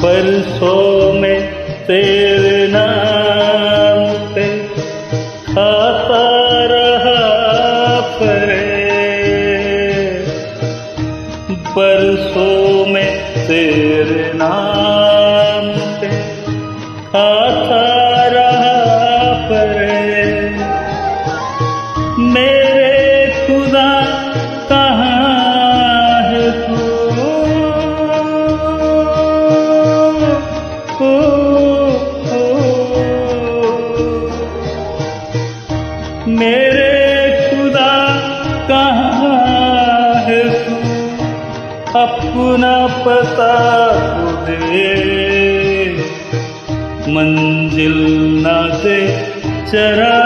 बरसों में तेरे नाम पे खाता रहा फरेब, बरसों में तेरे नाम पे खाता रहा फरेब। मेरे खुदा कहाँ है तू, मेरे खुदा कहाँ है तू, अपना पता तो दे, मंजिल ना दे चरा